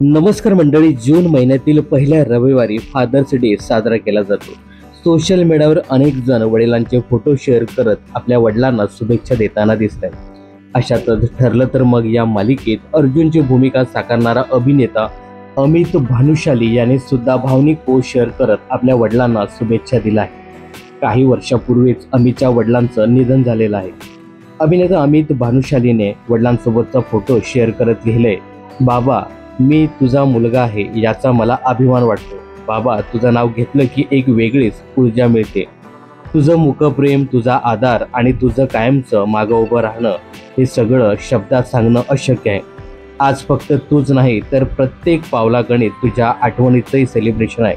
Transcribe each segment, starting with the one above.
नमस्कार मंडळी, जून महिन्यातील पहिल्या रविवारी फादर्स डे साजरा केला जातो। सोशल मीडियावर अनेक जण वडिलांचे फोटो शेअर करत आपल्या वडिलांना शुभेच्छा देताना दिसतात। अशातच ठरलं तर मग या मालिकेत अर्जुनची भूमिका साकारणारा अभिनेता अमित भानुशाली याने सुद्धा भावनिक पोस्ट शेअर करत आपल्या वडिलांना शुभेच्छा दिल्या आहेत। काही वर्षापूर्वीच अमितच्या वडिलांचं निधन झालेलं आहे। अभिनेता अमित भानुशालीने वडिलांसोबतचा फोटो शेअर करत लिहिलंय, बाबा मी तुझा मुलगा आहे याचा मला अभिमान वाटतो। बाबा तुझं नाव घेतलं की एक वेगळीच ऊर्जा मिळते। तुझं मुखप्रेम, तुझा आधार आणि तुझं कायमचं मागं उभं राहणं हे सगळं शब्दात सांगणं अशक्य आहे। आज फक्त तूच नाही तर प्रत्येक पावलागणित तुझ्या आठवणीचंही सेलिब्रेशन आहे।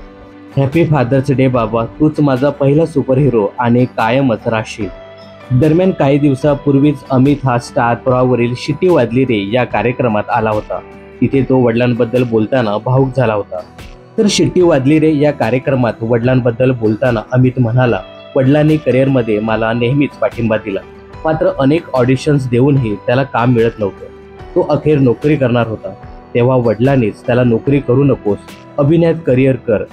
हॅपी फादर्स डे बाबा, तूच माझा पहिला सुपर हिरो आणि कायमच राहशील। दरम्यान काही दिवसापूर्वीच अमित हा स्टार प्रवाहावरील शिट्टी वाजली रे या कार्यक्रमात आला होता। तिथे तो वडिलांबद्दल बोलताना भावुक झाला होता। तर शिट्टी वाजली रे या कार्यक्रमात वडिलांबद्दल बोलताना अमित म्हणाला, वडिलांनी करिअरमध्ये मला नेहमीच पाठिंबा दिला, मात्र अनेक ऑडिशन्स देऊनही त्याला काम मिळत नव्हतं। तो अखेर नोकरी करणार होता, तेव्हा वडिलांनीच त्याला नोकरी करू नकोस, अभिनयात करिअर कर।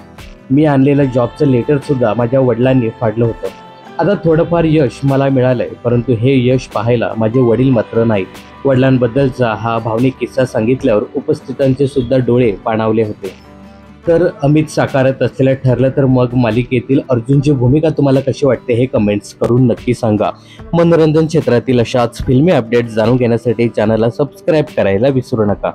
मी आणलेलं जॉबचं लेटर सुद्धा माझ्या वडिलांनी फाडलं होतं। आता थोडंफार यश मला मिळालंय, परंतु हे यश पाहायला माझे वडील मात्र नाहीत। वडिलांबद्दलचा हा भावनिक किस्सा सांगितल्यावर उपस्थितांचे सुद्धा डोळे पाणावले होते। तर अमित साकारत असलेलं ठरलं तर मग मालिकेतील अर्जुनची भूमिका तुम्हाला कशी वाटते हे कमेंट्स करून नक्की सांगा। मनोरंजन क्षेत्रातील अशाच फिल्मी अपडेट्स जाणून घेण्यासाठी चॅनलला सबस्क्राईब करायला विसरू नका।